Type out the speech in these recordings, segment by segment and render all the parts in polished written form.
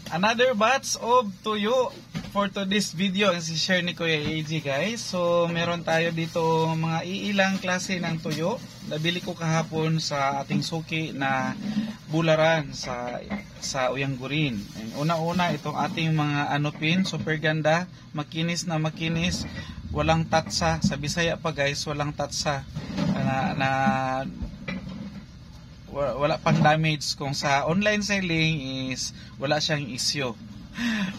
Another batch of tuyo for today's video ang si-share ni Kuya AJ, guys. So meron tayo dito mga iilang klase ng tuyo. Nabili ko kahapon sa ating suki na Bularan sa Uyanggurin. Una-una itong ating mga anupin, super ganda, makinis na makinis, walang tatsa. Sa Bisaya pa guys, walang tatsa wala pang damage. Kung sa online selling is wala siyang issue.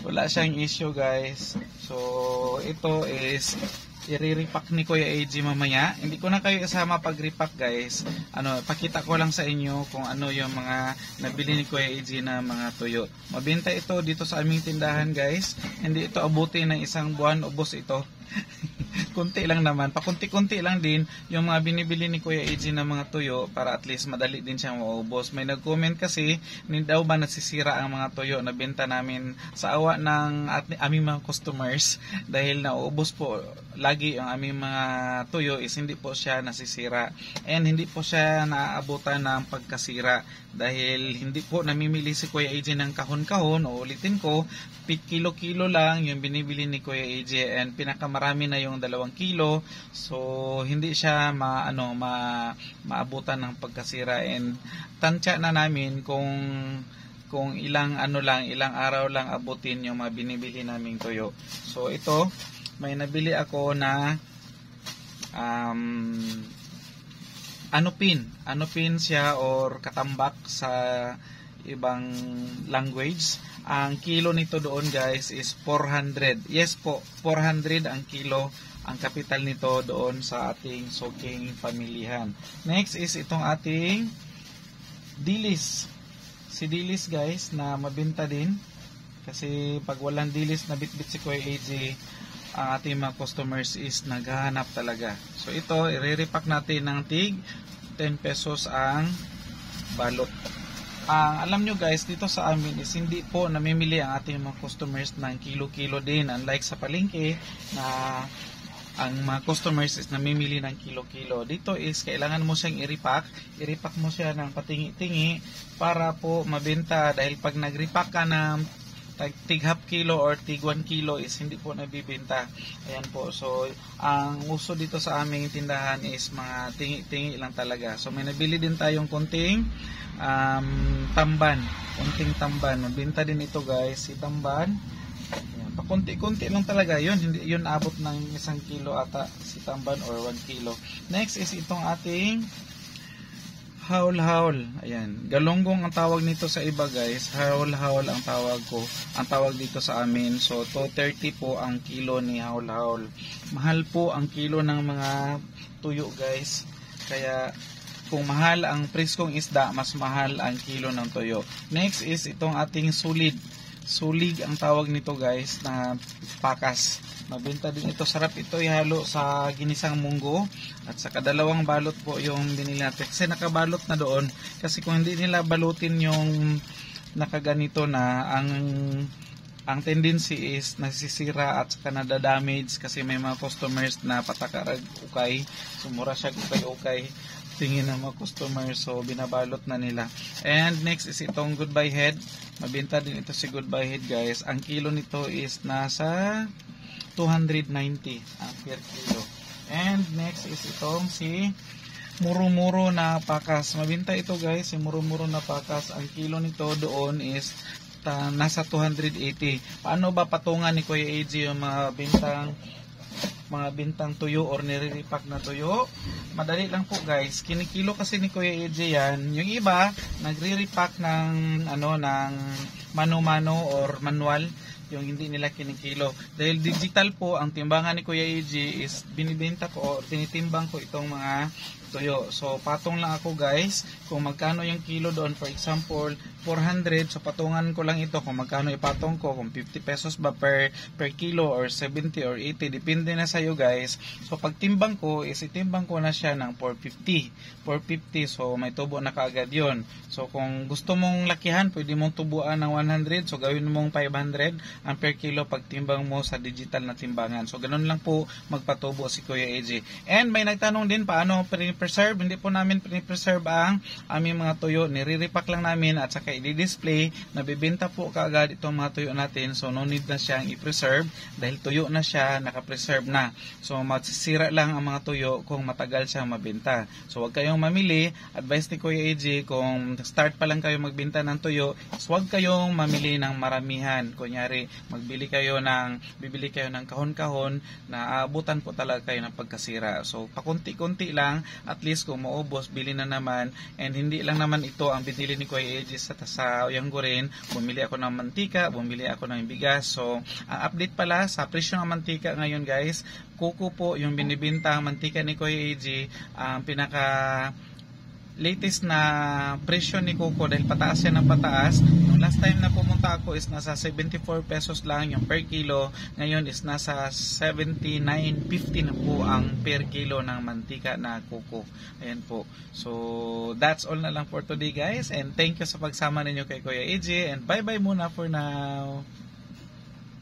Wala siyang issue guys. So ito is i-repack ni Kuya AJ mamaya. Hindi ko na kayo isama pag-repack guys. Pakita ko lang sa inyo kung ano yung mga nabili ni Kuya AJ na mga tuyo. Mabenta ito dito sa aming tindahan guys. Hindi ito abutin ng isang buwan, ubos ito. Kunti lang naman, pakunti-kunti lang din yung mga binibili ni Kuya AJ na mga tuyo para at least madali din siyang maubos. May nag-comment kasi, hindi daw ba nasisira ang mga tuyo na benta namin sa awa ng aming mga customers dahil nauubos po lagi ang aming mga tuyo is hindi po siya nasisira and hindi po siya naaabutan ng pagkasira dahil hindi po namimili si Kuya AJ ng kahon-kahon. O ulitin ko, kilo-kilo lang yung binibili ni Kuya AJ and pinakamarami na yung 2 kilo, so hindi siya maabutan ng pagkasira and tansya na namin kung ilang araw lang abutin yung mga binibili naming tuyo. So ito, may nabili ako na anupin siya or katambak sa ibang language. Ang kilo nito doon guys is 400. Yes po, 400 ang kilo ang kapital nito doon sa ating suking pamilihan. Next is itong ating dilis. Si dilis guys na mabenta din kasi pag walang dilis na bitbit si Kuya AJ, ang ating mga customers is naghahanap talaga. So ito, i-repack natin ng tig 10 pesos ang balot. Alam nyo guys, dito sa amin is hindi po namimili ang ating mga customers ng kilo-kilo din. Unlike sa palengke na ang mga customers is namimili ng kilo-kilo. Dito is kailangan mo siyang i-repack. I-repack mo siya ng patingi-tingi para po mabenta. Dahil pag nag-repack ka ng tig half kilo or tig 1 kilo is hindi po nabibenta. Ayan po. So, ang uso dito sa aming tindahan is mga tingi-tingi lang talaga. So, may nabili din tayong konting tamban. Konting tamban. Mabenta din ito guys, si tamban. Ayan, pakunti-kunti lang talaga yun. Hindi yun abot ng 1 kilo ata si tamban or 1 kilo. Next is itong ating haul-haul. Ayan, galunggong ang tawag nito sa iba guys. Haul-haul ang tawag ko. Ang tawag dito sa amin. So 230 po ang kilo ni haul-haul. Mahal po ang kilo ng mga tuyo guys. Kaya kung mahal ang preskong isda, mas mahal ang kilo ng tuyo. Next is itong ating sulid. Sulig ang tawag nito guys na pakas. Mabenta din ito. Sarap ito ihalo sa ginisang munggo. At saka 2 balot po yung binili natin. Kasi nakabalot na doon. Kasi kung hindi nila balutin yung nakaganito na, ang tendency is nasisira at saka nadadamage kasi may mga customers na patakarag ukay. Sumura siya ukay-ukay. Tingin ng mga customers, so binabalot na nila. And next is itong goodbye head. Mabenta din ito si goodbye head guys. Ang kilo nito is nasa 290 ang per kilo. And next is itong si muro-muro na pakas. Mabenta ito guys, si muro-muro na pakas. Ang kilo nito doon is nasa 280. Paano ba patungan ni Kuya AJ yung mga bintang tuyo or nire-repack na tuyo? Madali lang po guys. Kinikilo kasi ni Kuya AJ yan. Yung iba nagre-repack ng ng mano-mano or manual, yung hindi nila kinikilo. Dahil digital po ang timbangan ni Kuya AJ is binibenta ko o tinitimbang ko itong mga tuyo. So patong lang ako guys kung magkano yung kilo doon. For example 400, so patungan ko lang ito kung magkano ipatong ko, kung 50 pesos ba per kilo or 70 or 80, depende na sa iyo guys. So pag timbang ko is itimbang ko na siya ng 450, so may tubo na kaagad yon. So kung gusto mong lakihan, pwede mong tubuan ng 100, so gawin mong 500 ang per kilo pag timbang mo sa digital na timbangan. So ganun lang po magpatubo si Kuya AJ. And may nagtanong din paano pinipreserve, hindi po namin pinipreserve ang aming mga tuyo. Nire-repack lang namin at saka i-display. Nabibenta po kaagad itong mga tuyo natin. So no need na siyang i-preserve dahil tuyo na siya, naka-preserve na. So masisira lang ang mga tuyo kung matagal siyang mabenta. So huwag kayong mamili. Advice ni Kuya AJ, kung start pa lang kayo magbenta ng tuyo, so huwag kayong mamili ng maramihan. Kunyari, bibili kayo ng kahon-kahon na aabutan po talaga kayo ng pagkasira. So pakunti-kunti lang, at least kung maubos, bili na naman. And hindi lang naman ito ang binili ni Kuya AJ sa Oyanggo rin. Bumili ako ng mantika, bumili ako ng bigas. So ang update pala sa presyo ng mantika ngayon guys, kuko po yung binibenta ang mantika ni Kuya AJ. Ang pinaka latest na presyo ni Coco dahil pataas yan ng pataas. Yung last time na pumunta ako is nasa 74 pesos lang yung per kilo. Ngayon is nasa 79.50 na po ang per kilo ng mantika na Coco. Ayan po. So that's all na lang for today guys, and thank you sa pagsama ninyo kay Kuya AJ, and bye bye muna for now.